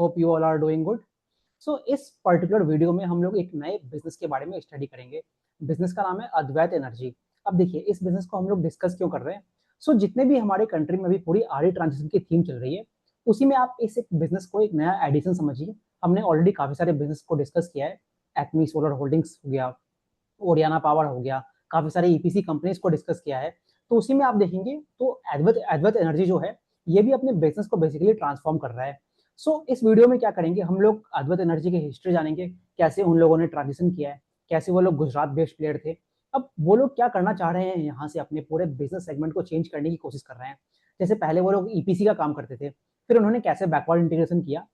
Hope you all are doing good. So इस particular video में हम लोग एक नए बिजनेस के बारे में स्टडी करेंगे। बिजनेस का नाम है अद्वैत एनर्जी। अब देखिए, इस बिजनेस को हम लोग डिस्कस क्यों कर रहे हैं। जितने भी हमारे कंट्री में अभी पूरी आरी ट्रांजिशन की थीम चल रही है, उसी में आप इस एक बिजनेस को एक नया एडिशन समझिए। हमने ऑलरेडी काफी सारे बिजनेस को डिस्कस किया है। एक्मी सोलर होल्डिंग्स हो गया, ओरियाना पावर हो गया, काफी सारे ईपीसी कंपनीज को डिस्कस किया है। तो उसी में आप देखेंगे तो अद्वैत एनर्जी जो है, ये भी अपने बिजनेस को बेसिकली ट्रांसफॉर्म कर रहा है। इस वीडियो में क्या करेंगे, हम लोग अद्वैत एनर्जी की हिस्ट्री जानेंगे, कैसे उन लोगों ने ट्रांजिशन किया है, कैसे वो लोग गुजरात बेस्ड प्लेयर थे। अब वो लोग क्या करना चाह रहे हैं, यहाँ से अपने पूरे बिजनेस सेगमेंट को चेंज करने की कोशिश कर रहे हैं। जैसे पहले वो लोग ईपीसी का काम करते थे, फिर उन्होंने कैसे बैकवर्ड इंटीग्रेशन किया,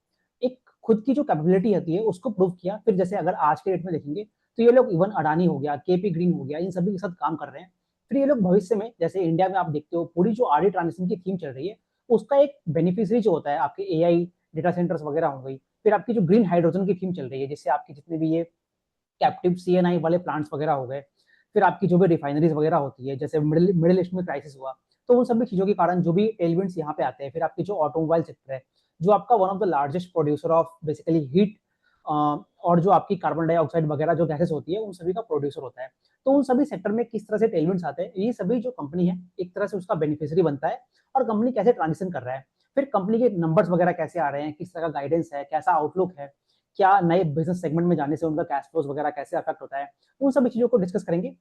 एक खुद की जो कैपेबिलिटी होती है उसको प्रूव किया। फिर जैसे अगर आज के डेट में देखेंगे तो ये लोग इवन अडानी हो गया, केपी ग्रीन हो गया, इन सभी के साथ काम कर रहे हैं। फिर ये लोग भविष्य में, जैसे इंडिया में आप देखते हो पूरी जो आरडी ट्रांजिशन की थीम चल रही है, उसका एक बेनिफिशियरी जो होता है आपके एआई डेटा सेंटर्स वगैरह हो गई। फिर आपकी जो ग्रीन हाइड्रोजन की थीम चल रही है, जिससे आपके जितने भी ये कैप्टिव सीएनआई वाले प्लांट्स वगैरह हो गए, फिर आपकी जो भी रिफाइनरीज वगैरह होती है, जैसे मिडिल ईस्ट में क्राइसिस हुआ, तो उन सभी चीजों के कारण जो भी टेलविंड्स यहाँ पे आते हैं। फिर आपकी जो ऑटोमोबाइल सेक्टर है, जो आपका one of the largest producer of basically heat और जो आपकी कार्बन डाइऑक्साइड वगैरह जो गैसेस होती है, उन सभी का प्रोड्यूसर होता है। तो उन सभी सेक्टर में किस तरह से टेलविंड्स आते हैं, ये सभी जो कंपनी है एक तरह से उसका बेनिफिशियरी बनता है। और कंपनी कैसे ट्रांजिशन कर रहा है, फिर कंपनी के नंबर्स वगैरह कैसे आ रहे हैं, किस तरह का गाइडेंस है, कैसा आउटलुक है, क्या नए बिजनेस सेगमेंट में जाने से उनका कैश फ्लोज वगैरह कैसे अफेक्ट होता है, उन सभी चीजों को डिस्कस करेंगे।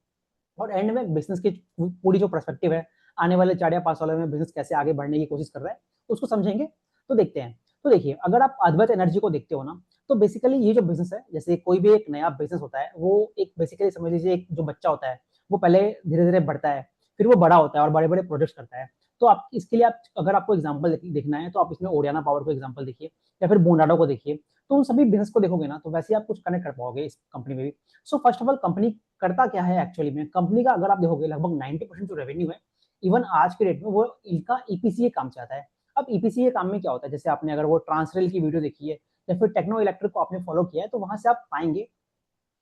और एंड में बिजनेस की पूरी जो पर्सपेक्टिव है, आने वाले 4 या 5 सालों में बिजनेस कैसे आगे बढ़ने की कोशिश कर रहा है, उसको समझेंगे। तो देखते हैं। तो देखिए, अगर आप अद्वैत एनर्जी को देखते हो ना, तो बेसिकली ये जो बिजनेस है, जैसे कोई भी एक नया बिजनेस होता है, वो एक बेसिकली समझ लीजिए एक जो बच्चा होता है, वो पहले धीरे धीरे बढ़ता है, फिर वो बड़ा होता है और बड़े बड़े प्रोजेक्ट्स करता है। तो आप इसके लिए, आप अगर आपको एग्जाम्पल देखना है, तो आप इसमें ओरियाना पावर को एग्जाम्पल देखिए, या फिर बोनाडो को देखिए। तो उन सभी बिजनेस को देखोगे ना, तो वैसे ही आप कुछ कनेक्ट कर पाओगे इस कंपनी में भी। फर्स्ट ऑफ ऑल, कंपनी करता क्या है एक्चुअली में, कंपनी का अगर आप देखोगे लगभग 90% जो रेवेन्यू है, इवन आज के डेट में, वो इनका ईपीसीए काम से आता है। अब ईपीसीए काम में क्या होता है, जैसे आपने अगर वो ट्रांसरेल की वीडियो देखी है, या फिर टेक्नो इलेक्ट्रिक को आपने फॉलो किया है, तो वहां से आप पाएंगे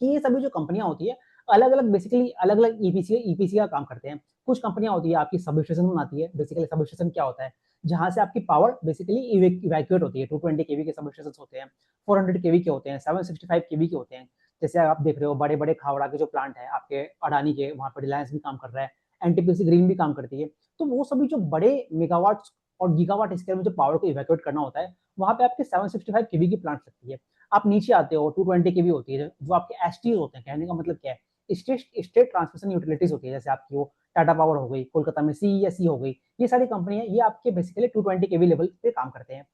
कि ये सभी जो कंपनियां होती है, अलग अलग बेसिकली अलग अलग ईपीसी का काम करते हैं। कुछ कंपनियां होती है आपकी सब स्टेशन बनाती है। बेसिकली सब स्टेशन क्या होता है, जहां से आपकी पावर बेसिकली इवैक्यूएट होती है। 220 केवी के सब स्टेशन होते हैं, 400 केवी के होते हैं, 765 केवी के होते हैं। जैसे आप देख रहे हो बड़े बड़े खावड़ा के जो प्लांट है आपके अडानी के, वहां पर रिलायंस भी काम कर रहा है, एनटीपीसी ग्रीन भी काम करती है। तो वो सभी जो बड़े मेगावाट और गीगावाट स्केल में जो पावर को इवैक्यूएट करना होता है, वहां पे आपके 765 केवी की प्लांट लगती है। आप नीचे आते हो, 220 की भी होती है, जो आपके एसटीज होते हैं। कहने का मतलब क्या है, स्टेट ट्रांसमिशन यूटिलिटीज होती है। जैसे आपकी वो टाटा पावर हो गई, कोलकाता में सीईएससी हो गई, ये सारी कंपनी है, ये आपके बेसिकली 220 केवी लेवल पे काम करते हैं।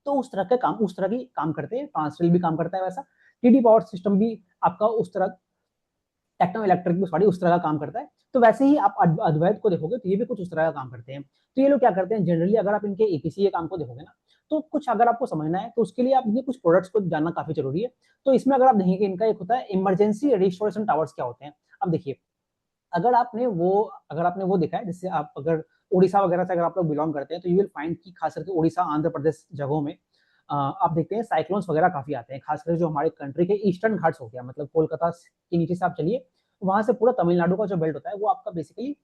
तो उस तरह की काम करते हैं। ट्रांसरेल भी काम करता है वैसा, टीडी पावर सिस्टम भी आपका उस तरह, टेक्नो इलेक्ट्रिक भी सॉरी उस तरह का काम करता है। तो वैसे ही आप अद्वैत को देखोगे तो ये भी कुछ उस तरह का काम करते हैं। तो ये लोग क्या करते हैं जनरली, अगर आप इनके एपीसी काम को देखोगे ना, तो कुछ अगर आपको समझना है तो उसके लिए आप ये कुछ प्रोडक्ट्स को जानना काफी जरूरी है। तो इसमें अगर आप देखेंगे, इनका एक होता है इमरजेंसी रिस्टोरेशन टावर्स। क्या होते हैं, अब देखिए, अगर आपने वो देखा है, जैसे आप अगर उड़ीसा वगैरह से अगर आप लोग बिलोंग करते हैं, तो यू विल फाइंड कि खास करके उड़ीसा, आंध्र प्रदेश जगहों में आप देखते हैं साइक्लोन्स वगैरह काफी आते हैं। खासकर जो हमारे कंट्री के ईस्टर्न घाट्स हो गया, मतलब कोलकाता के नीचे से आप चलिए, वहां से पूरा तमिलनाडु का जो बेल्ट होता है, वो आपका basically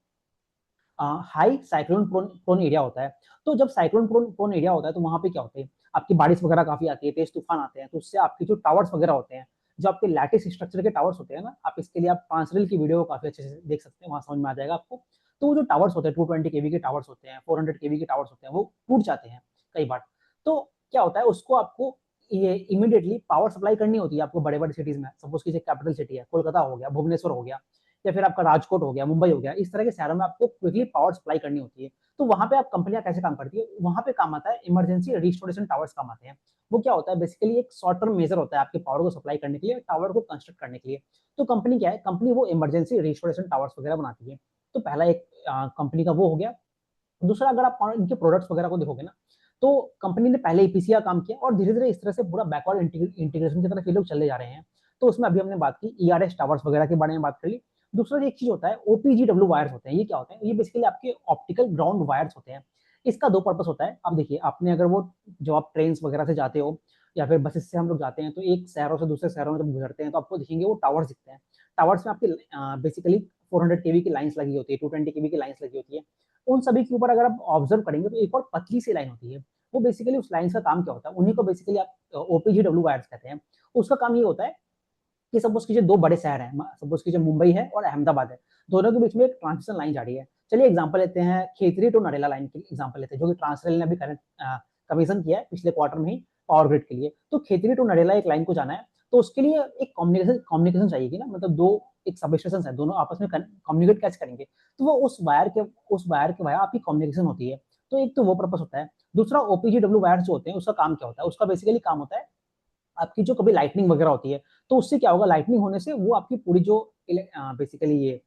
high cyclone prone area होता है। तो जब साइक्लोन प्रोन एरिया होता है, तो वहां पे क्या होता है, आपकी बारिश वगैरह काफी आती है, तेज तूफान आते हैं, तो उससे आपकी जो टावर्स वगैरह होते हैं, जो आपके लैटिस स्ट्रक्चर के टावर्स होते हैं ना, आप इसके लिए आप ट्रांसरेल की वीडियो को काफी अच्छे से देख सकते हैं, वहां समझ में आ जाएगा आपको। तो वो जो टावर्स होते हैं, 220 केवी के टावर्स होते हैं, 400 केवी के टावर्स होते हैं, वो टूट जाते हैं कई बार। तो क्या होता है, उसको आपको ये इमीडिएटली पावर सप्लाई करनी होती है आपको बड़े बड़े सिटीज में। सपोज की कैपिटल सिटी है, कोलकाता हो गया, भुवनेश्वर हो गया, या फिर आपका राजकोट हो गया, मुंबई हो गया, इस तरह के शहरों में आपको क्विकली पावर सप्लाई करनी होती है। तो वहां पे आप कंपनियां कैसे काम करती है, वहां पे काम आता है इमरजेंसी रिस्टोरेशन टावर्स काम आते हैं। वो क्या होता है, बेसिकली एक शॉर्ट टर्म मेजर होता है आपके पावर को सप्लाई करने के लिए, टावर को कंस्ट्रक्ट करने के लिए। तो कंपनी क्या है, कंपनी वो इमरजेंसी रिस्टोरेशन टावर्स वगैरह बनाती है। तो पहला एक कंपनी का वो हो गया। दूसरा, अगर आप इनके प्रोडक्ट्स वगैरह को देखोगे ना, तो कंपनी ने पहले ईपीसी का काम किया, और धीरे धीरे इस तरह से पूरा बैकवर्ड इंटीग्रेशन की तरफ ये लोग चले जा रहे हैं। तो उसमें अभी हमने बात की ईआरएस टावर्स वगैरह के बारे में बात कर ली। दूसरा एक चीज होता है ओपीजीडब्ल्यू वायर्स होते हैं। ये क्या होते हैं, ये बेसिकली आपके ऑप्टिकल ग्राउंड वायर्स होते हैं। इसका दो पर्पस होता है। अब देखिए, आपने अगर वो, जो आप ट्रेन वगैरह से जाते हो, या फिर बसेस से हम लोग जाते हैं, तो एक शहरों से दूसरे शहरों में जब गुजरते हैं, तो आपको दिखेंगे वो टावर्स दिखते हैं। टावर्स में आपकी बेसिकली 400 केवी की लाइन्स लगी होती है, 220 केवी की लाइन्स लगी होती है। उन सभी के ऊपर अगर आप ऑब्जर्व करेंगे, तो एक और पतली सी लाइन होती है, वो बेसिकली उस लाइन्स का काम क्या होता है, उन्हीं को बेसिकली आप ओपीजीडब्ल्यू वायर्स कहते हैं। उसका काम ये होता है कि सपोज कीजिए 2 बड़े शहर हैं, सपोज कीजिए मुंबई है और अहमदाबाद है, दोनों के बीच में एक ट्रांसमिशन लाइन जा रही है। चलिए एग्जांपल लेते हैं खेतरी टू नरेला लाइन की एग्जांपल लेते हैं, जो कि ट्रांसरेल ने अभी कमीशन किया है पिछले क्वार्टर में ही पावर ग्रिड के लिए। तो खेतरी टू नरेला एक लाइन को जाना है, तो उसके लिए एक कम्युनिकेशन चाहिए ना, मतलब दो एक सब स्टेशन है, दोनों आपस में कम्युनिकेट कैसे करेंगे, तो वो उस वायर के वाया आपकी कम्युनिकेशन होती है। तो एक तो वो पर्पस होता है। दूसरा ओपीजीडब्ल्यू वायर जो होते हैं उसका काम क्या होता है, उसका बेसिकली काम होता है आपकी जो कभी लाइटनिंग वगैरह होती है, तो उससे क्या होगा, लाइटनिंग होने से वो आपकी पूरी जो बेसिकली ये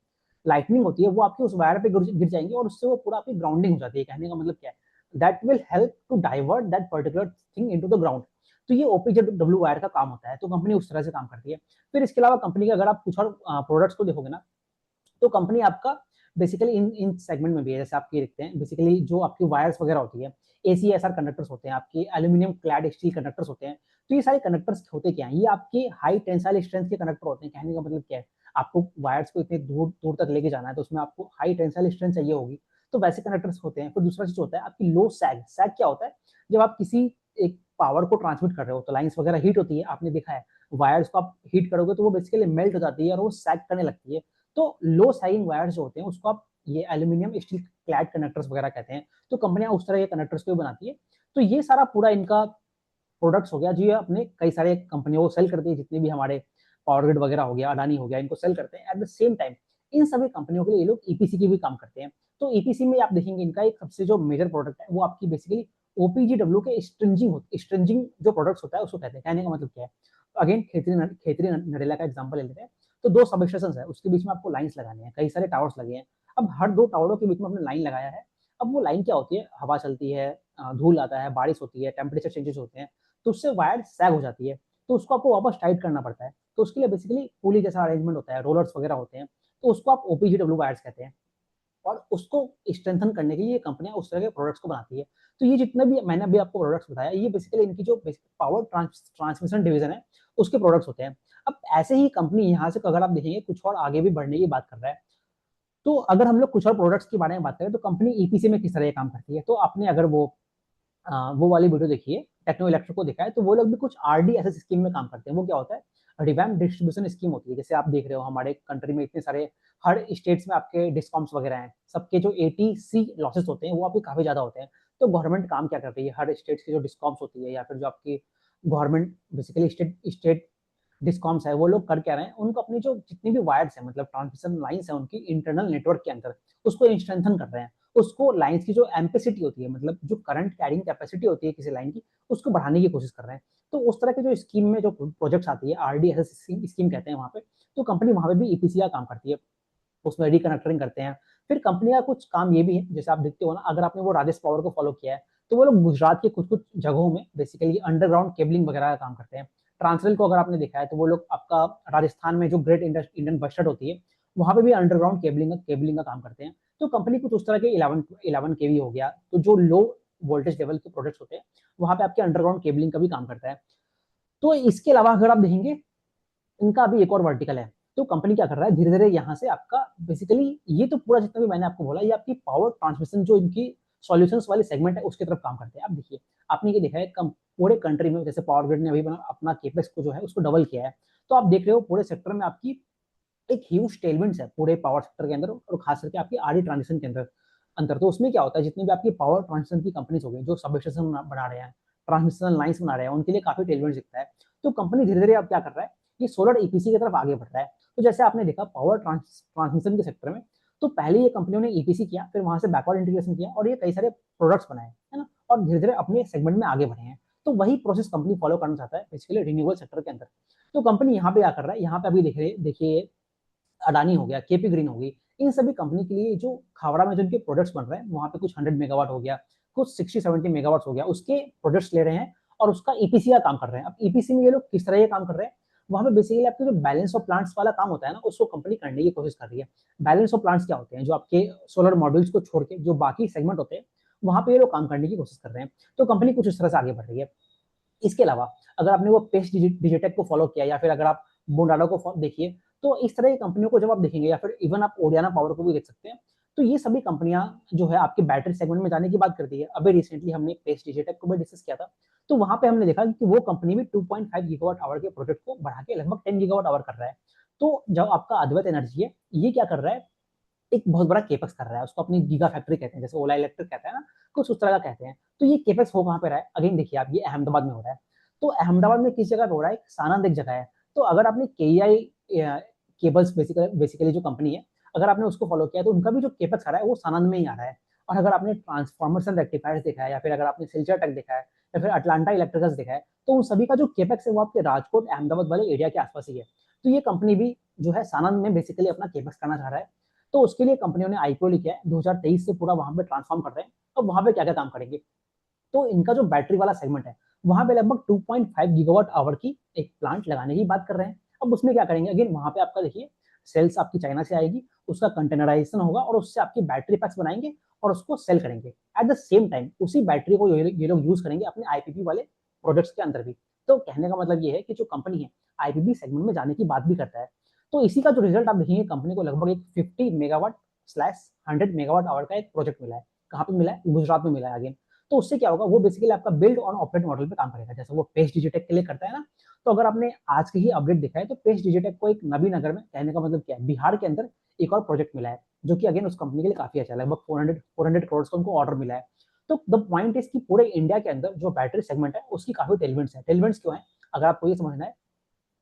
लाइटनिंग होती है वो आपके उस वायर पे गिर जाएंगे और उससे वो पूरा आपकी ग्राउंडिंग हो जाती है। कहने का मतलब क्या है, that will help to divert that particular thing into the ground. तो ये ओपीजेडब्ल्यू वायर का काम होता है, तो कंपनी उस तरह से काम करती है। फिर इसके अलावा कंपनी का अगर आप कुछ और प्रोडक्ट्स को देखोगे ना, तो कंपनी आपका बेसिकली इन इन सेगमेंट में भी है, जैसे आप ये देखते हैं बेसिकली जो आपकी वायर्स वगैरह होती है, एसीएसआर कंडक्टर्स होते हैं, आपके एल्यूमिनियम क्लैड स्टील कंडक्टर्स होते हैं। तो ये सारे कंडक्टर्स होते क्या हैं, ये आपके हाई टेंसाइल स्ट्रेंथ के कंडक्टर होते हैं। कहने का मतलब क्या है, आपको वायर्स को इतने दूर दूर तक लेके जाना है, तो उसमें आपको हाई टेंसाइल स्ट्रेंथ चाहिए होगी, तो वैसे कंडक्टर्स होते हैं। फिर दूसरा चीज होता है आपकी लो सैग। सैग क्या होता है, जब आप किसी एक पावर को ट्रांसमिट कर रहे हो तो लाइन्स वगैरह हीट होती है, आपने देखा है वायर्स को आप हीट करोगे तो वो बेसिकली मेल्ट हो जाती है और वो सैग करने लगती है। तो लो सैगिंग वायर्स जो होते हैं उसको आप ये एल्यूमिनियम स्टील क्लैड कंडक्टर्स वगैरह कहते हैं। तो कंपनियां उस तरह के कंडक्टर्स को बनाती है। तो ये सारा पूरा इनका प्रोडक्ट्स हो गया जी, अपने कई सारे कंपनियों को सेल करती है, जितने भी हमारे पावर ग्रिड वगैरह हो गया, अडानी हो गया, इनको सेल करते हैं। At the same time in सभी कंपनियों के लिए ये लोग ईपीसी की भी काम करते हैं। तो ईपीसी में आप देखेंगे इनका एक सबसे जो मेजर प्रोडक्ट है वो आपकी बेसिकली ओपीजीडब्ल्यू के स्ट्रिंजिंग जो प्रोडक्ट्स होता है उसको कहते हैं। कहने का मतलब क्या है, अगेन खेतरी नरेला का एग्जाम्पल ले लेते हैं। तो 2 सब स्टेशन है, उसके बीच में आपको लाइन्स लगानी है, कई सारे टावर्स लगे हैं। अब हर 2 टावरों के बीच में आपने लाइन लगाया है। अब वो लाइन क्या होती है, हवा चलती है, धूल आता है, बारिश होती है, टेम्परेचर चेंजेस होते हैं, तो उससे वायर सैग हो जाती है, तो उसको आपको वापस टाइट करना पड़ता है। तो उसके लिए बेसिकली पुली जैसा अरेंजमेंट होता है, रोलर्स वगैरह होते हैं, तो उसको आप ओपीजीडब्ल्यू वायर्स कहते हैं। और उसको स्ट्रेंथन करने के लिए कंपनियां उस तरह के प्रोडक्ट्स को बनाती है। तो ये जितने भी मैंने अभी आपको प्रोडक्ट्स बताया, ये बेसिकली इनकी जो पावर ट्रांसमिशन डिवीजन है उसके प्रोडक्ट्स होते हैं। अब ऐसे ही कंपनी यहाँ से अगर आप देखेंगे कुछ और आगे भी बढ़ने की बात कर रहा है, तो अगर हम लोग कुछ और प्रोडक्ट्स के बारे में बात करें तो कंपनी ईपीसी में किस तरह काम करती है, तो आपने अगर वो वाली वीडियो देखिए, टेक्नो इलेक्ट्रिक को देखा है, तो वो लोग भी कुछ आरडीएसएस स्कीम में काम करते हैं। वो क्या होता है, रिवैम्प डिस्ट्रीब्यूशन स्कीम होती है। जैसे आप देख रहे हो हमारे कंट्री में इतने सारे हर स्टेट्स में आपके डिस्कॉम्स वगैरह हैं, सबके जो एटीसी लॉसेस होते हैं वो आपके काफी ज्यादा होते हैं। तो गवर्नमेंट काम क्या कर रही है, हर स्टेट्स की जो डिस्कॉम्स होती है या फिर जो आपकी government basically state state discoms है, वो लोग कर क्या रहे हैं, उनको अपनी जो जितनी भी वायर्स है, मतलब ट्रांसमिशन लाइंस है उनकी इंटरनल नेटवर्क के अंदर, उसको स्ट्रेंथन कर रहे हैं। उसको लाइंस की जो एम्पेसिटी होती है, मतलब जो करंट कैरिंग कैपेसिटी होती है किसी लाइन की, उसको बढ़ाने की कोशिश कर रहे हैं। तो उस तरह के जो स्कीम में जो प्रोजेक्ट्स आती है, आरडीएसएस स्कीम कहते हैं वहाँ पे, तो कंपनी वहाँ पे भी ईपीसी का काम करती है, उसमें रिकनेक्टरिंग करते हैं। फिर कंपनी का कुछ काम ये भी है, जैसे आप देखते हो ना, अगर आपने वो राजेश पावर को फॉलो किया है, तो वो लोग गुजरात के कुछ कुछ जगहों में बेसिकली अंडरग्राउंड केबलिंग वगैरह का काम करते हैं। ट्रांसरेल को अगर आपने देखा है तो वो लोग आपका राजस्थान में जो ग्रेट इंडियन बस्टर्ड होती है, वहां पे भी अंडरग्राउंड केबलिंग का काम करते हैं। तो कंपनी कुछ उस तरह के 11 केवी हो गया, तो जो लो वोल्टेज लेवल के प्रोडक्ट्स होते हैं वहां पे आपके अंडरग्राउंड केबलिंग का भी काम करता है। तो इसके अलावा अगर आप देखेंगे, इनका अभी एक और वर्टिकल है। तो कंपनी क्या कर रहा है, धीरे धीरे यहाँ से आपका बेसिकली ये तो पूरा जितना भी मैंने आपको बोला, ये आपकी पावर ट्रांसमिशन जो इनकी सॉल्यूशंस वाली सेगमेंट है उसकी तरफ काम करते हैं। आप देखिए, आपने ये देखा है पूरे कंट्री में जैसे पावर ग्रिड ने अभी अपना केपेक्स को जो है उसको डबल किया है, तो आप देख रहे हो पूरे सेक्टर में आपकी एक ह्यूज टेलविंड्स है पूरे पावर सेक्टर के अंदर, और खास करके आपकी आरडी ट्रांजिशन के अंदर तो उसमें क्या होता है, जितनी भी आपकी पावर ट्रांसमिशन की कंपनीज हो गई जो सब स्टेशन बना रहे हैं, ट्रांसमिशन लाइन्स बना रहे हैं, उनके लिए काफी टेलविंड दिखता है। तो कंपनी धीरे धीरे अब क्या कर रहा है, ये सोलर ईपीसी की तरफ आगे बढ़ रहा है। तो जैसे आपने देखा पावर ट्रांसमिशन के सेक्टर में, तो पहले ये कंपनियों ने ईपीसी किया, फिर वहां से बैकवर्ड इंटीग्रेशन किया और ये कई सारे प्रोडक्ट्स बनाए, है ना, और धीरे धीरे अपने सेगमेंट में आगे बढ़े हैं। तो वही प्रोसेस कंपनी फॉलो करना चाहता है बेसिकली रिन्यूएबल सेक्टर के अंदर। तो कंपनी यहाँ पे क्या कर रहा है, यहाँ पे अभी देखिए अडानी हो गया, केपी ग्रीन हो गई, इन सभी कंपनी के लिए जो खावड़ा में जो इनके प्रोडक्ट्स बन रहे हैं, वहां पे कुछ 100 मेगावाट हो गया, कुछ 60-70 मेगावाट हो गया, उसके प्रोडक्ट्स ले रहे हैं और उसका ईपीसी का काम कर रहे हैं। अब ईपीसी में ये लोग किस तरह ये काम कर रहे हैं, वहां पे बेसिकली आपके जो बैलेंस ऑफ प्लांट्स वाला काम होता है ना, उसको कंपनी करने की कोशिश कर रही है। बैलेंस ऑफ प्लांट्स क्या होते हैं, जो आपके सोलर मॉड्यूल्स को छोड़ के जो बाकी सेगमेंट होते हैं, वहां पे ये लोग काम करने की कोशिश कर रहे हैं। तो कंपनी कुछ इस तरह से आगे बढ़ रही है। इसके अलावा अगर आपने वो पेस्ट डिजिटेक को फॉलो किया या फिर अगर आप बोंडाडो को देखिए, तो इस तरह की कंपनियों को जब आप देखेंगे, या फिर इवन आप ओडियाना पावर को भी देख सकते हैं, तो ये सभी कंपनियां जो है आपके बैटरी सेगमेंट में जाने की बात करती है। अभी रिसेंटली हमने पेस डिजिटेक को भी डिस्कस किया था, तो वहां पे हमने देखा कि वो कंपनी भी 2.5 गीगावाट आवर के प्रोजेक्ट को बढ़ा के लगभग 10 गीगावाट आवर कर रहा है। तो जो आपका अद्वैत एनर्जी है, ये क्या कर रहा है, एक बहुत बड़ा केपेक्स कर रहा है, उसको अपनी गीगा फैक्ट्री कहते हैं, जैसे ओला इलेक्ट्रिक कहते हैं ना, कुछ उस तरह का कहते हैं। तो ये केपेक्स हो कहाँ पे रहा है, अगेन देखिए आप, ये अहमदाबाद में हो रहा है। तो अहमदाबाद में किस जगह पे हो रहा है, सानंद एक जगह है। तो अगर आपने KEI केबल्स बेसिकली जो कंपनी है, अगर आपने उसको फॉलो किया तो उनका भी जो केपेक्स आ रहा है वो सानंद में ही आ रहा है। और अगर आपने ट्रांसफॉर्मर्स एंड रेक्टिफायर्स देखा है, या फिर अगर आपने सिल्चर टेक देखा है, या फिर अटलांटा इलेक्ट्रिकल्स देखा है, तो उन सभी का जो केपेक्स है वो आपके राजकोट अहमदाबाद वाले एरिया के आसपास ही है। तो ये कंपनी भी जो है सानंद में बेसिकली अपना केपेक्स करना चाह रहा है। तो उसके लिए कंपनियों ने आईपीओ लिखा है, 2023 से पूरा वहां पे ट्रांसफॉर्म कर रहे हैं। अब वहां पे क्या क्या काम करेंगे, तो इनका जो बैटरी वाला सेगमेंट है, वहां पे लगभग 2.5 गीगावाट आवर की एक प्लांट लगाने की बात कर रहे हैं। अब उसमें क्या करेंगे, अगेन वहां पे आपका देखिए, सेल्स आपकी चाइना से आएगी, उसका कंटेनराइजेशन होगा और उससे आपकी बैटरी पैक्स बनाएंगे और उसको सेल करेंगे। एट द सेम टाइम उसी बैटरी को ये लोग यूज करेंगे अपने आईपीपी वाले प्रोडक्ट्स के अंदर भी। तो कहने का मतलब ये है कि जो कंपनी है आईपीपी सेगमेंट में जाने की बात भी करता है। तो इसी का जो रिजल्ट आप देखेंगे, कंपनी को लगभग एक 50 मेगावाट/100 मेगावाट आवर का एक प्रोजेक्ट मिला है। कहाँ पे मिला है, गुजरात में मिला है अगेन। तो उससे क्या होगा, वो बेसिकली आपका बिल्ड ऑन ऑपरेट मॉडल पे काम करेगा, जैसे वो पेस डिजिटेक के लिए करता है ना। तो अगर आपने आज के ही अपडेट देखा है, तो पेस डिजिटेक को एक नबीनगर में, कहने का मतलब क्या है, बिहार के अंदर एक और प्रोजेक्ट मिला है, जो कि अगेन उस कंपनी के लिए काफी अच्छा है। लगभग 400 करोड़ का उनको ऑर्डर मिला है। तो द पॉइंट इज कि पूरे इंडिया के अंदर जो बैटरी सेगमेंट है उसकी काफी टेलमेंट्स है। टेलमेंट्स क्यों है, अगर आपको ये समझना है,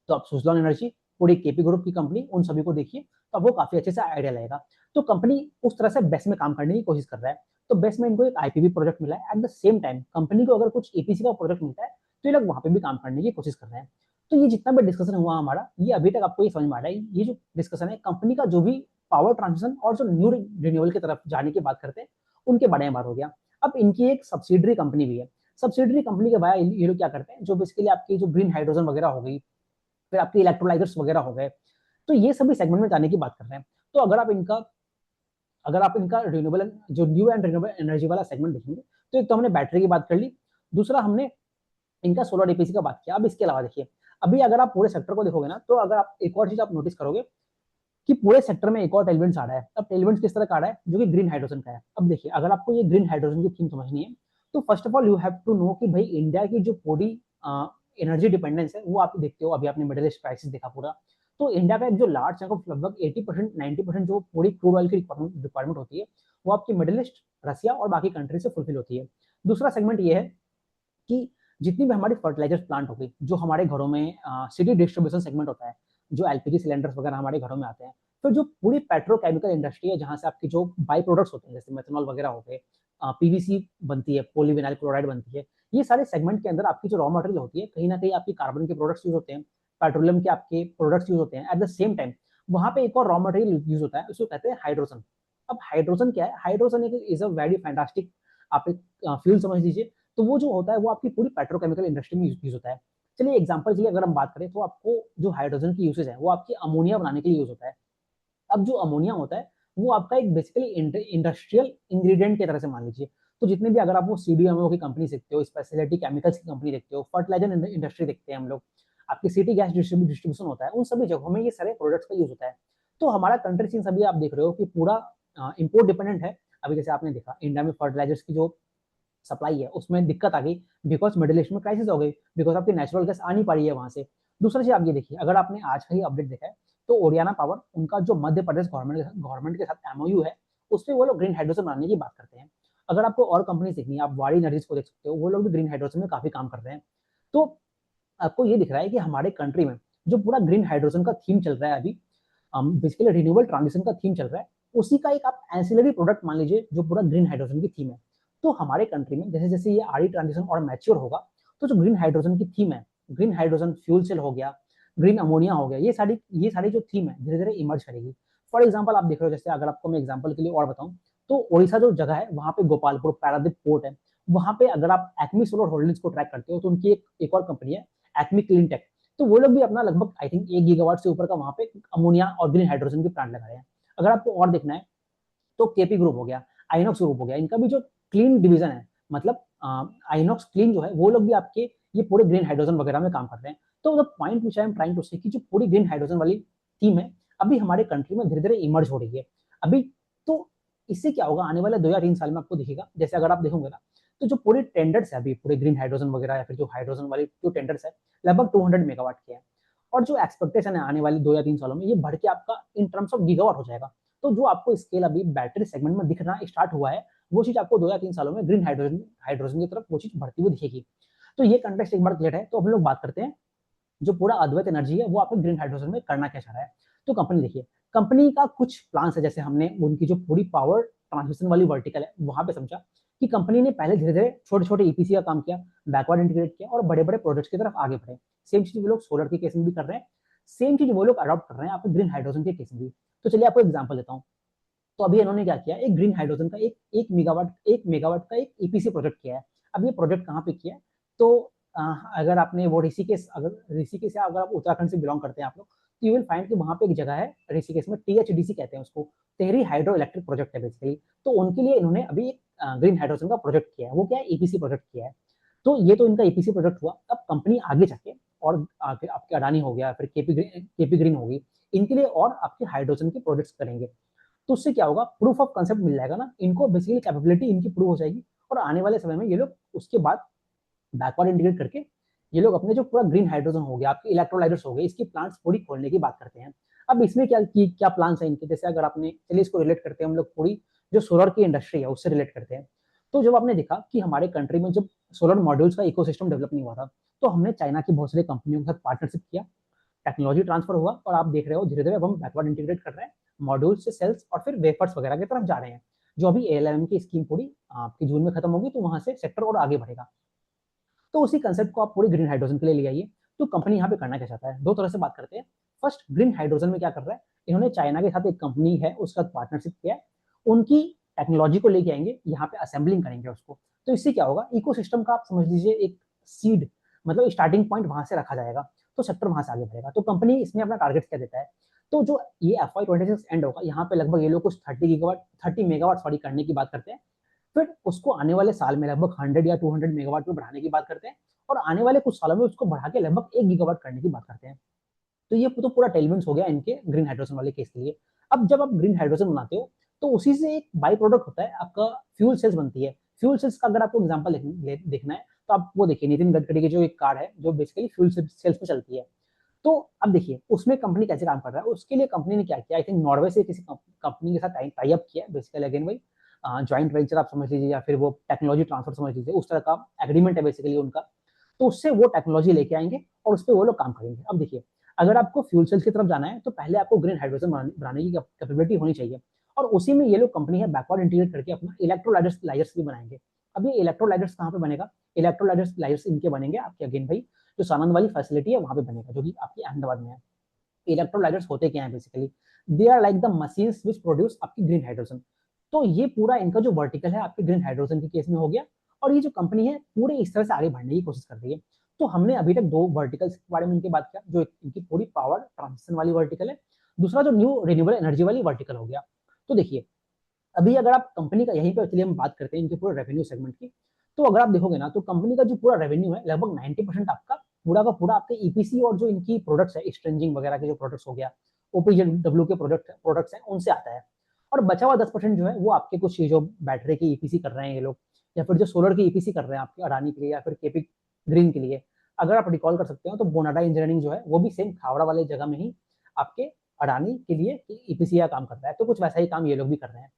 तो आप सुजलॉन एनर्जी, पूरी केपी ग्रुप की कंपनी, उन सभी को देखिए, तो आपको काफी अच्छे से आइडिया लगेगा। तो कंपनी उस तरह से बेस्ट में काम करने की कोशिश कर रहा है। तो बेस्ट में इनको एक आईपीबी प्रोजेक्ट मिला है। At the same time company को अगर कुछ एपीसी का प्रोजेक्ट मिलता है, तो ये लोग वहां पे भी काम करने की कोशिश कर रहे हैं। तो ये जितना भी डिस्कशन हुआ हमारा, ये अभी तक आपको ये समझ में आ रहा है, ये जो डिस्कशन है कंपनी का जो भी पावर ट्रांसमिशन और जो न्यू रिन्यूएबल की तरफ जाने की बात करते हैं, उनके बारे में बात हो गया। अब इनकी एक सब्सिडरी कंपनी भी है। सब्सिडरी कंपनी के बारे ये लोग क्या करते हैं, जो बेसिकली आपकी जो ग्रीन हाइड्रोजन वगैरह हो गई, फिर आपके इलेक्ट्रोलाइजर्स वगैरह हो गए, तो ये सभी सेगमेंट में जाने की बात कर रहे हैं। तो अगर आप इनका रिन्यूएबल, जो न्यू एंड रिन्यूएबल एनर्जी वाला सेगमेंट देखेंगे, तो एक तो हमने बैटरी की बात कर ली, दूसरा हमने इनका सोलर एपीसी का बात किया। अब इसके अलावा देखिए, अभी अगर आप पूरे सेक्टर को देखोगे ना, तो अगर आप एक और चीज आप नोटिस करोगे कि पूरे सेक्टर में एक और टेलविंड्स आ रहा है। अब टेलविंड्स किस तरह का आ रहा है, जो कि ग्रीन हाइड्रोजन का है। अब देखिए, अगर आपको ये ग्रीन हाइड्रोजन की थीम समझनी है, तो first of all you have to know कि भाई इंडिया की जो पूरी एनर्जी डिपेंडेंस है, वो आप देखते हो, अभी आपने मिडिल ईस्ट क्राइसिस देखा पूरा। तो इंडिया का एक जो लार्ज चंक ऑफ लगभग 80% 90% जो पूरी क्रूड ऑयल की रिक्वायरमेंट होती है, वो आपकी मिडिल ईस्ट, रसिया और बाकी कंट्री से फुलफिल होती है। दूसरा सेगमेंट ये है कि जितनी भी हमारी फर्टिलाइजर प्लांट होगी, जो हमारे घरों में सिटी डिस्ट्रीब्यूशन सेगमेंट होता है, जो एलपीजी सिलेंडर्स वगैरह हमारे घरों में आते हैं, तो जो पूरी पेट्रोकेमिकल इंडस्ट्री है, जहां से आपकी जो बाई प्रोडक्ट्स होते हैं, जैसे मेथनॉल वगैरह हो गए, पीवीसी बनती है, पॉलीविनाइल क्लोराइड बनती है, ये सारे सेगमेंट के अंदर आपकी जो रॉ मटेरियल होती है, कहीं ना कहीं आपकी कार्बन के प्रोडक्ट्स यूज होते हैं, पेट्रोलियम के आपके प्रोडक्ट्स यूज होते हैं। एट द सेम टाइम वहां पे एक और रॉ मटेरियल यूज होता है, उसको कहते हैं हाइड्रोजन। अब हाइड्रोजन क्या है, hydrogen is a very fantastic, आप एक फ्यूल समझ लीजिए। तो वो जो होता है, वो आपकी पूरी पेट्रोकेमिकल इंडस्ट्री में यूज होता है। चलिए एग्जांपल के लिए अगर हम बात करें, तो आपको जो हाइड्रोजन की यूसेज है, वो आपकी अमोनिया बनाने के लिए यूज होता है। अब जो अमोनिया होता है, वो आपका एक बेसिकली इंडस्ट्रियल इंग्रेडिएंट की तरह से मान लीजिए। तो जितने भी, अगर आप वो सीडीएमओ की कंपनी देखते हो, स्पेशलिटी केमिकल्स की कंपनी देखते हो, फर्टिलाइजर इंडस्ट्री देखते हैं हम लोग, आपकी सिटी गैस डिस्ट्रीब्यूशन होता है, उन सभी जगहों में ये सारे प्रोडक्ट्स का यूज होता है। तो हमारा कंट्री सीन अभी आप देख रहे हो कि पूरा इम्पोर्ट डिपेंडेंट है। अभी जैसे आपने देखा, इंडिया में फर्टिलाइजर्स की जो सप्लाई है, उसमें दिक्कत आ गई, बिकॉज मिडिल ईस्ट में क्राइसिस हो गई, बिकॉज आपकी नेचुरल गैस आ नहीं पा रही है वहां से। दूसरा चीज आप ये देखिए, अगर आपने आज का ही अपडेट देखा है, तो ओरियाना पावर, उनका जो मध्य प्रदेश गवर्नमेंट के साथ एमओयू है, उसमें वो लोग ग्रीन हाइड्रोजन बनाने की बात करते हैं। अगर आपको और कंपनी देखनी है, आप वाड़ी एनर्जीज को देख सकते हो, वो लोग भी ग्रीन हाइड्रोजन में काफी काम कर रहे हैं। तो आपको ये दिख रहा है कि हमारे कंट्री में जो पूरा ग्रीन हाइड्रोजन का थीम चल रहा है अभी, बेसिकली रिन्यूएबल ट्रांजिशन का थीम चल रहा है, उसी का एक आप एंसिलरी प्रोडक्ट मान लीजिए, जो पूरा ग्रीन हाइड्रोजन की थीम है। तो हमारे कंट्री में जैसे जैसे ये आरई ट्रांजिशन और मैच्योर होगा, तो जो ग्रीन हाइड्रोजन की थीम है, ग्रीन हाइड्रोजन फ्यूल सेल हो गया, ग्रीन अमोनिया हो गया, ये सारी जो थीम है धीरे धीरे इमर्ज करेगी। फॉर एग्जाम्पल आप देख रहे हो, जैसे अगर आपको मैं एग्जाम्पल के लिए और बताऊं, तो ओडिशा जो जगह है, वहां पे गोपालपुर पारादीप पोर्ट है, वहां पे अगर आप एक्मी सोलर होल्डिंग्स को ट्रैक करते हो, तो उनकी एक और कंपनी है, एक्मी क्लीन टेक। तो वो लोग भी अपना लगभग आई थिंक 1 गीगावाट से ऊपर का वहां पे अमोनिया और ग्रीन हाइड्रोजन के प्लांट लगा रहे हैं। अगर आपको और देखना है, तो केपी ग्रुप हो गया, आइनॉक्स ग्रुप हो गया, इनका भी जो क्लीन डिवीजन है, मतलब आइनॉक्स क्लीन जो है, वो लोग भी आपके ये पूरे ग्रीन हाइड्रोजन वगैरह में काम कर रहे हैं। तो the point which I am trying to say, कि जो पूरी ग्रीन हाइड्रोजन वाली थीम है, अभी हमारे कंट्री में धीरे धीरे इमर्ज हो रही है अभी। तो इससे क्या होगा, आने वाले 2 या 3 साल में आपको दिखेगा, जैसे अगर आप देखोगे ना, तो जो पूरे टेंडर्स है अभी पूरे ग्रीन हाइड्रोजन वगैरह या फिर जो हाइड्रोजन वाले जो टेंडर्स है, लगभग 200 मेगावाट के हैं। और जो एक्सपेक्टेशन है आने वाली 2 या 3 सालों में, ये बढ़ के आपका इन टर्म्स ऑफ गीगावाट हो जाएगा। तो जो आपको स्केल अभी बैटरी सेगमेंट में दिखना स्टार्ट हुआ है, वो चीज़ आपको 2 या 3 सालों में ग्रीन हाइड्रोजन हाइड्रोजन की तरफ वो चीज़ बढ़ती हुई दिखेगी। तो ये कॉन्टेक्स्ट एक बार क्लियर है। तो हम लोग बात करते हैं, जो पूरा अद्वैत एनर्जी है वो आपको ग्रीन हाइड्रोजन में करना क्या चाह रहा है। तो कंपनी देखिए, कंपनी का कुछ प्लान्स है, जैसे हमने उनकी जो पूरी पावर ट्रांसमिशन वाली वर्टिकल है वहां पे समझा कि कंपनी ने पहले धीरे धीरे छोटे छोटे ईपीसी का काम किया, बैकवर्ड इंटीग्रेट किया और बड़े बड़े प्रोजेक्ट्स की तरफ आगे बढ़े। सेम चीज वो लोग सोलर के केस में भी कर रहे हैं, सेम चीज वो लोग अडॉप्ट कर रहे हैं आपके ग्रीन हाइड्रोजन के केस में भी। तो चलिए आपको एग्जाम्पल देता हूँ। तो अभी इन्होंने क्या किया, एक ग्रीन हाइड्रोजन का एक मेगावाट का एक ईपीसी प्रोजेक्ट किया है। अब ये प्रोजेक्ट कहाँ पे किया है, तो अगर आपने वो ऋषिकेश, अगर ऋषिकेश से अगर आप उत्तराखंड से बिलोंग करते हैं आप लोग, तो यू विल फाइंड कि वहाँ पे एक जगह है ऋषिकेश में, टीएचडीसी कहते हैं उसको, टेहरी हाइड्रो इलेक्ट्रिक प्रोजेक्ट है बेसिकली। तो उनके लिए इन्होंने अभी एक ग्रीन हाइड्रोजन का प्रोजेक्ट किया है। वो क्या है, ईपीसी प्रोजेक्ट किया है। तो ये तो इनका ईपीसी प्रोजेक्ट हुआ। अब कंपनी आगे जाके और आगे आपके अडानी हो गया, फिर केपी ग्रीन होगी, इनके लिए और आपके हाइड्रोजन के प्रोजेक्ट्स करेंगे। तो उससे क्या होगा, प्रूफ ऑफ कंसेप्ट मिल जाएगा ना इनको, बेसिकली कैपेबिलिटी इनकी प्रूव हो जाएगी। और आने वाले समय में ये लोग उसके बाद बैकवर्ड इंटीग्रेट करके ये लोग अपने जो पूरा ग्रीन हाइड्रोजन हो गया, आपके इलेक्ट्रोलाइजर्स हो गए, इसकी प्लांट्स पूरी खोलने की बात करते हैं। अब इसमें क्या प्लान्स है इनके, जैसे अगर आपने, चलिए इसको रिलेट करते हैं हम लोग पूरी जो सोलर की इंडस्ट्री है उससे रिलेट करते हैं। तो जब आपने देखा कि हमारे कंट्री में जब सोलर मॉड्यूल्स का इकोसिस्टम डेवलप नहीं हुआ था, तो हमने चाइना की बहुत सारी कंपनियों के साथ पार्टनरशिप किया, टेक्नोलॉजी ट्रांसफर हुआ, और आप देख रहे हो धीरे धीरे अब हम बैकवर्ड इंटीग्रेट कर रहे हैं, मॉड्यूल से सेल्स और फिर वेफर्स वगैरह की तरफ जा रहे हैं। जो अभी एएलएम की स्कीम पूरी आपकी जून में खत्म होगी, तो वहां से सेक्टर और आगे बढ़ेगा। तो उसी कंसेप्ट को आप पूरी ग्रीन हाइड्रोजन के लिए ले आइए। तो कंपनी यहाँ पे करना क्या चाहता है, दो तरह से बात करते हैं। फर्स्ट, ग्रीन हाइड्रोजन में क्या कर रहा है, इन्होंने चाइना के साथ एक कंपनी है उसका पार्टनरशिप किया है, उनकी टेक्नोलॉजी को लेके आएंगे, यहाँ पे असेंबलिंग करेंगे उसको। तो इससे क्या होगा, इकोसिस्टम का आप समझ लीजिए एक सीड, मतलब स्टार्टिंग पॉइंट वहां से रखा जाएगा, तो सेक्टर वहां से आगे बढ़ेगा। तो कंपनी इसमें अपना टारगेट क्या देता है, तो जो ये FY 26 एंड होगा, यहाँ पे लगभग ये लोग कुछ 30 मेगावाट सॉरी करने की बात करते हैं। फिर उसको आने वाले साल में लगभग 100 या 200 मेगावाट में बढ़ाने की बात करते हैं, और आने वाले कुछ सालों में उसको बढ़ा के लगभग 1 गीगावाट करने की बात करते हैं। तो ये तो पूरा टेलविंड्स हो गया इनके ग्रीन हाइड्रोजन वाले केस के लिए। अब जब आप ग्रीन हाइड्रोजन बनाते हो, तो उसी से एक बाई प्रोडक्ट होता है आपका, फ्यूल सेल्स बनती है। फ्यूल सेल्स का अगर आपको एग्जांपल देखना है, तो आप वो देखिए, नितिन गडकरी की जो एक कार है जो बेसिकली फ्यूल सेल्स पे चलती है। तो अब देखिए उसमें कंपनी कैसे काम कर रहा है, उसके लिए कंपनी ने क्या किया, आई थिंक नॉर्वे से किसी कंपनी के साथ टाई अप किया है, बेसिकली अगेन वही ज्वाइंट वेंचर आप समझ लीजिए, या फिर वो टेक्नोलॉजी ट्रांसफर समझ लीजिए, उस तरह का एग्रीमेंट है बेसिकली उनका। तो उससे वो टेक्नोलॉजी लेके आएंगे और उस पर वो लोग काम करेंगे। अब देखिए, अगर आपको फ्यूल सेल्स की तरफ जाना है, तो पहले आपको ग्रीन हाइड्रोजन बनाने की कैपेबिलिटी होनी चाहिए, और उसी में ये लोग कंपनी है बैकवर्ड इंटीग्रेट करके अपना इलेक्ट्रोलाइजर्स भी बनाएंगे। अब ये इलेक्ट्रोलाइजर्स कहाँ पे बनेगा, इलेक्ट्रोलाइजर्स इनके बनेंगे आपके अगेन भाई जो सानंद वाली फैसिलिटी है वहां पे बनेगा, जो कि आपकी अहमदाबाद में है। इलेक्ट्रोलाइजर्स होते क्या है basically, they are like the machines which produce आपकी ग्रीन हाइड्रोजन। तो ये पूरा इनका जो वर्टिकल है आपके ग्रीन हाइड्रोजन के केस में हो गया, और ये जो कंपनी है पूरे इस तरह से आगे बढ़ने की कोशिश कर रही है। तो हमने अभी तक दो वर्टिकल्स के बारे में इनकी बात किया, जो इनकी पूरी पावर ट्रांसमिशन वाली वर्टिकल है, दूसरा जो न्यू रिन्यूएबल एनर्जी वाली वर्टिकल हो गया। तो देखिए, अभी अगर आप कंपनी का, यहीं पे चलिए हम बात करते हैं इनके पूरे रेवेन्यू सेगमेंट की। तो अगर आप देखोगे ना, तो कंपनी का जो पूरा रेवेन्यू है लगभग 90% आपका पूरा का पूरा आपके ईपीसी और जो इनकी प्रोडक्ट्स है, स्ट्रेंजिंग वगैरह के जो प्रोडक्ट्स हो गया, ओपीजेडब्ल्यू के प्रोडक्ट्स हैं, उनसे आता है। और बचा हुआ 10% जो है वो आपके कुछ जो बैटरी की ईपीसी कर रहे हैं ये लोग, या फिर जो सोलर की ईपीसी कर रहे हैं आपके अडानी के लिए या फिर केपी ग्रीन के लिए। अगर आप रिकॉल कर सकते हो, तो बोनाडा इंजीनियरिंग जो है वो भी सेम खावड़ा वाले जगह में ही आपके अडानी के लिए ईपीसी का काम कर रहा है। तो कुछ वैसा ही काम ये लोग भी कर रहे हैं।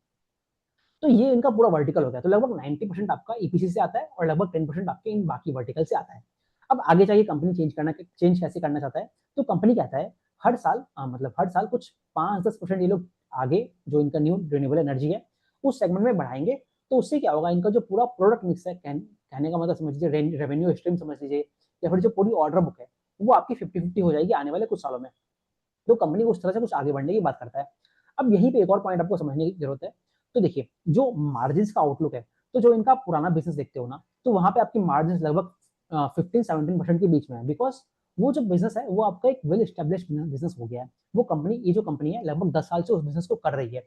तो ये इनका पूरा वर्टिकल हो गया। तो लगभग 90% आपका ईपीसी से आता है, और लगभग 10% आपके इन बाकी वर्टिकल से आता है। अब आगे जाके कंपनी चेंज कैसे करना चाहता है, तो कंपनी कहता है हर साल मतलब हर साल कुछ 5-10% ये लोग आगे जो इनका न्यू रिन्यूएबल एनर्जी है उस सेगमेंट में बढ़ाएंगे। तो उससे क्या होगा, इनका जो पूरा प्रोडक्ट मिक्स है, कहने का मतलब समझ लीजिए, रेवेन्यू स्ट्रीम समझ लीजिए, या फिर जो पूरी ऑर्डर बुक है वो आपकी 50-50 हो जाएगी आने वाले कुछ सालों में। तो कंपनी उस तरह से कुछ आगे बढ़ने की बात करता है। अब यहीं पे एक और पॉइंट आपको समझने की जरूरत है। तो देखिए, जो मार्जिन का आउटलुक है, तो जो इनका पुराना बिजनेस देखते हो ना, तो वहां पे आपकी मार्जिन लगभग 15-17% के बीच में है, बिकॉज वो जो बिजनेस है वो आपका एक वेल स्टेब्लिश बिजनेस हो गया है। वो कंपनी, ये जो कंपनी है लगभग 10 साल से उस बिजनेस को कर रही है।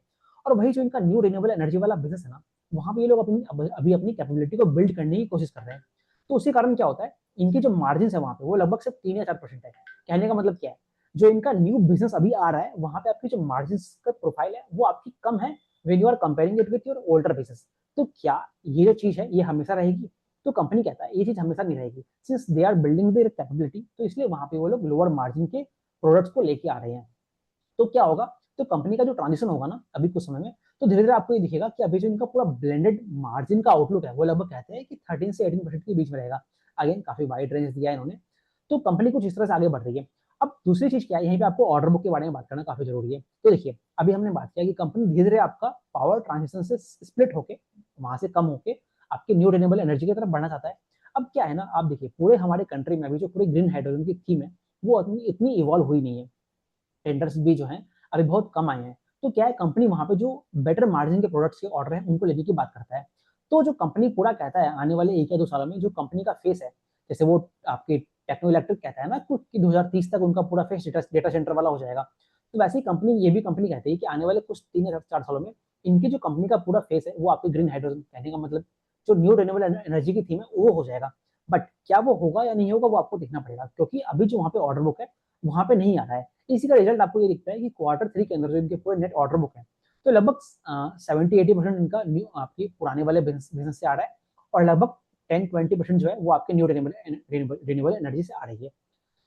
और वही जो इनका न्यू रिन्यूएबल एनर्जी वाला बिजनेस है ना, वहां पे ये लोग अभी अपनी कैपेबिलिटी को बिल्ड करने की कोशिश कर रहे हैं। तो उसी कारण क्या होता है, इनकी जो मार्जिन है वहां पे वो लगभग सिर्फ 3 या 4% है। कहने का मतलब क्या है, जो इनका न्यू बिजनेस अभी आ रहा है वहां पे आपकी जो मार्जिन का प्रोफाइल है वो आपकी कम है, when you are comparing it with your older business. तो क्या ये जो चीज है ये हमेशा रहेगी? तो कंपनी कहता है ये चीज हमेशा नहीं रहेगी, since they are building their capability, तो इसलिए वहां पे वो लोग लोअर मार्जिन के प्रोडक्ट्स को लेके आ रहे हैं। तो क्या होगा, तो कंपनी का जो ट्रांजिशन होगा ना अभी कुछ समय में, तो धीरे धीरे आपको ये दिखेगा कि अभी जो इनका पूरा ब्लेंडेड मार्जिन का आउटलुक है वो लगभग कहते हैं कि 13 से 18% के बीच में रहेगा। अगेन काफी वाइड रेंज दिया है इन्होंने। तो कंपनी कुछ इस तरह से आगे बढ़ रही है। अब दूसरी चीज क्या है, यहीं पे आपको ऑर्डर बुक के बारे में बात करना काफी जरूरी है। तो देखिए अभी हमने बात किया कि कंपनी धीरे धीरे आपका पावर ट्रांजिशन से स्प्लिट होके, वहां से कम होके आपके न्यू रिन्यूएबल एनर्जी की तरफ बढ़ना चाहता है। अब क्या है ना, आप देखिए पूरे हमारे कंट्री में अभी जो पूरी ग्रीन हाइड्रोजन की थीम है वो इतनी इवॉल्व हुई नहीं है। टेंडर्स भी जो हैं अभी बहुत कम आए हैं। तो क्या है, कंपनी वहां पे जो बेटर मार्जिन के प्रोडक्ट्स के ऑर्डर हैं उनको लेने की बात करता है। तो जो कंपनी पूरा कहता है आने वाले 1 या 2 सालों में जो कंपनी का फेस है, जैसे वो आपके टेक्नो इलेक्ट्रिक कहता है ना कि 2030 तक उनका पूरा फेस डेटा सेंटर वाला हो जाएगा। तो वैसे ही कंपनी ये भी कंपनी कहती है कि आने वाले कुछ 3 या 4 सालों में इनकी जो कंपनी का पूरा फेस है वो आपके ग्रीन हाइड्रोजन, कहने का मतलब जो न्यू रिन्यूएबल एनर्जी की थीम है वो हो जाएगा। बट क्या वो होगा या नहीं होगा वो आपको देखना पड़ेगा, क्योंकि अभी जो वहाँ पे ऑर्डर बुक है वहां पे नहीं आ रहा है। इसी का रिजल्ट आपको ये दिखता है कि क्वार्टर 3 के अंदर जो इनके पूरे नेट ऑर्डर बुक है, तो लगभग 70-80% इनका न्यू आपके पुराने वाले बिजनेस से आ रहा है, और लगभग 10-20% जो है वो आपके न्यू रिन्यूएबल एनर्जी से आ रही है।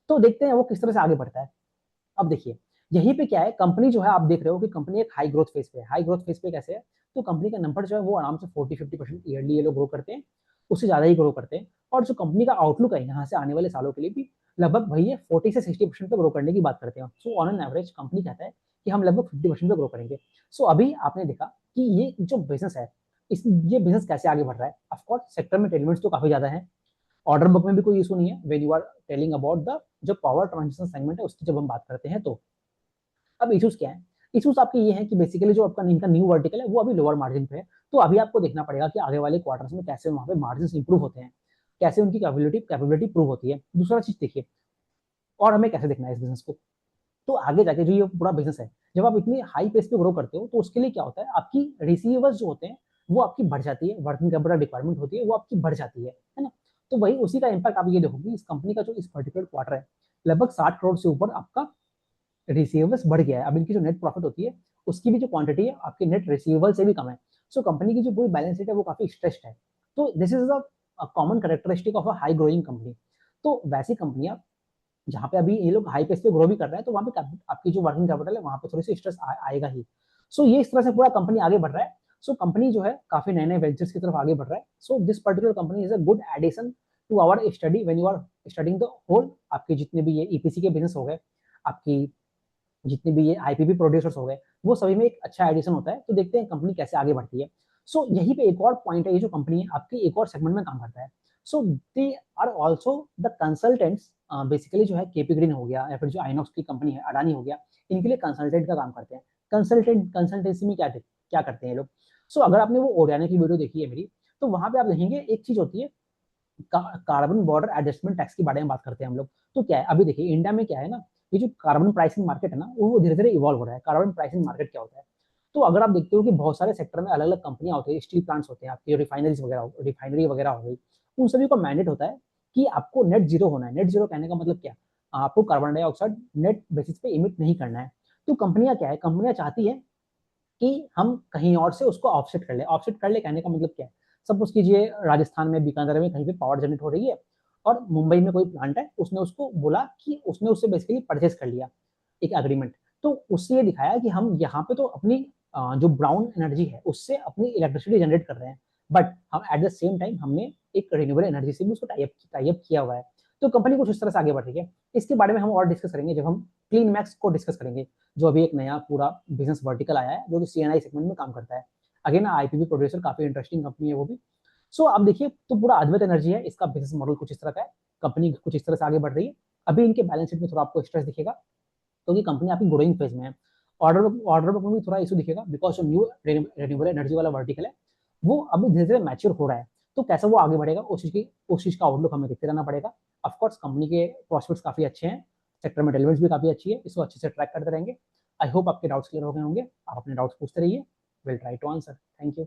तो देखते हैं वो किस तरह से आगे बढ़ता है। अब देखिए यहीं पे क्या है, कंपनी जो है आप देख रहे हो कि कंपनी एक हाई ग्रोथ फेज पे है। हाई ग्रोथ फेज पे कैसे है, तो कंपनी का नंबर जो है वो आराम से 40-50% ईयरली ये लोग ग्रो करते हैं, उससे ज्यादा ही ग्रो करते हैं। और जो कंपनी का आउटलुक है यहाँ से आने वाले सालों के लिए भी लगभग वही है, 40 से 60% पे ग्रो करने की बात करते हैं। So on an average company कहता है कि हम लगभग 50% पे ग्रो करेंगे। सो अभी आपने देखा कि ये जो बिजनेस है, इस ये बिजनेस कैसे आगे बढ़ रहा है। ऑफकोर्स सेक्टर में टेलमेंट्स तो काफी ज्यादा है, ऑर्डर बुक में भी कोई इशू नहीं है when you are telling about the जो पावर ट्रांजिशन सेगमेंट है उसकी जब हम बात करते हैं। तो अब इश्यूज क्या है, इश्यूज आपके ये हैं कि बेसिकली जो आपका इनका न्यू वर्टिकल है वो अभी लोअर मार्जिन पे है। तो अभी आपको देखना पड़ेगा कि आगे वाले क्वार्टर्स में कैसे वहां पे मार्जिन इंप्रूव होते हैं, कैसे उनकी कैपेबिलिटी प्रूव होती है। दूसरा चीज देखिए, और हमें कैसे देखना है इस बिजनेस को, तो आगे जाके जो ये पूरा बिजनेस है, जब आप इतनी हाई पेस पे ग्रो करते हो तो उसके लिए क्या होता है, आपकी रिसीवर्स जो होते हैं वो आपकी बढ़ जाती है, वर्किंग कैपिटल रिक्वायरमेंट होती है वो आपकी बढ़ जाती है ना। तो वही उसी का इम्पैक्ट आप ये देखोगे इस कंपनी का जो इस पर्टिकुलर क्वार्टर है, लगभग 60 करोड़ से ऊपर आपका रिसीवेबल्स बढ़ गया है। अब इनकी जो नेट प्रॉफिट होती है उसकी भी जो क्वांटिटी है आपके नेट रिसीवेबल से भी कम है। सो कंपनी की जो पूरी बैलेंस शीट है वो काफी स्ट्रेस्ड है। तो this is a common characteristic of a high growing company. तो वैसी कंपनियां जहाँ पे अभी ये लोग हाई पेस पे ग्रो भी कर रहे हैं, तो वहाँ पे आपकी जो वर्किंग कैपिटल है वहाँ पे थोड़ी सी स्ट्रेस आएगा ही। सो ये इस तरह से पूरा कंपनी आगे बढ़ रहा है। सो कंपनी जो है काफी नए नए वेंचर्स की तरफ आगे बढ़ रहा है। So this particular company is a good addition to our study when you are studying the whole, आपके जितने भी ये ईपीसी के बिजनेस हो गए, आपकी जितने भी ये आईपीपी प्रोड्यूसर्स हो गए, वो सभी में एक अच्छा एडिशन होता है। तो देखते हैं कंपनी कैसे आगे बढ़ती है। सो यहीं पे एक और पॉइंट है, ये जो कंपनी है आपकी एक और सेगमेंट में काम करता है। So they are also the consultants, basically जो है केपी ग्रीन हो गया या फिर जो आइनॉक्स की कंपनी है अडानी हो गया, इनके लिए कंसल्टेंट का काम करते हैं। कंसल्टेंसी में क्या करते हैं लोग। सो अगर आपने वो ओरियाना की वीडियो देखी है मेरी, तो वहां पे आप देखेंगे एक चीज होती है, कार्बन बॉर्डर एडजस्टमेंट टैक्स के बारे में बात करते हैं हम लोग। तो क्या है, अभी देखिए इंडिया में क्या है ना, ये जो कार्बन प्राइसिंग मार्केट है ना वो धीरे धीरे इवॉल्व हो रहा है। कार्बन प्राइसिंग मार्केट क्या होता है, तो अगर आप देखते हो कि बहुत सारे सेक्टर में अलग अलग कंपनियां होती है, स्टील प्लांट्स होते हैं, आपकी रिफाइनरी वगैरह हो गई, उन सभी को मैंडेट होता है कि आपको नेट जीरो होना है। नेट जीरो कहने का मतलब क्या, आपको कार्बन डाइऑक्साइड नेट बेसिस पे इमिट नहीं करना है। तो कंपनियां क्या है, कंपनियां चाहती है कि हम कहीं और से उसको ऑफसेट कर ले। ऑफसेट कर ले कहने का मतलब क्या है, सपोज कीजिए राजस्थान में बीकानेर में कहीं पे पावर जनरेट हो रही है और मुंबई में कोई प्लांट है, उसने उसको बोला कि उसने उससे बेसिकली परचेस कर लिया एक एग्रीमेंट। तो उससे ये दिखाया कि हम यहाँ पे तो अपनी जो ब्राउन एनर्जी है उससे अपनी इलेक्ट्रिसिटी जनरेट कर रहे हैं, बट हम एट द सेम टाइम हमने एक रिन्यूएबल एनर्जी से भी उसको टाइप किया हुआ है। तो कंपनी कुछ इस तरह से आगे बढ़ रही है। इसके बारे में हम और डिस्कस करेंगे जब हम क्लीन मैक्स को डिस्कस करेंगे, जो अभी एक नया पूरा बिजनेस वर्टिकल आया है जो कि सीएनआई सेगमेंट में काम करता है। अगेन आईपीवी प्रोड्यूसर काफी इंटरेस्टिंग कंपनी है वो भी। सो अब देखिए तो पूरा अद्वैत एनर्जी है, इसका बिजनेस मॉडल कुछ इस तरह का है, कंपनी कुछ इस तरह से आगे बढ़ रही है। अभी इनके बैलेंस शीट में थोड़ा आपको स्ट्रेस दिखेगा क्योंकि कंपनी आपकी ग्रोइंग फेज में है। ऑर्डर बुक में भी थोड़ा इशू दिखेगा बिकॉज जो न्यू रिन्यूएबल एनर्जी वाला वर्टिकल है वो अभी धीरे धीरे मैच्योर हो रहा है। तो कैसे वो आगे बढ़ेगा उस चीज का आउटलुक हमें देखते रहना पड़ेगा। ऑफकोर्स कंपनी के प्रोस्पेक्ट्स काफी अच्छे हैं, सेक्टर में डेवलपमेंट भी काफी अच्छी है, इसको अच्छे से ट्रैक करते रहेंगे। आई होप आपके डाउट्स क्लियर हो गए होंगे, आप अपने डाउट्स पूछते रहिए, will try to answer. Thank you.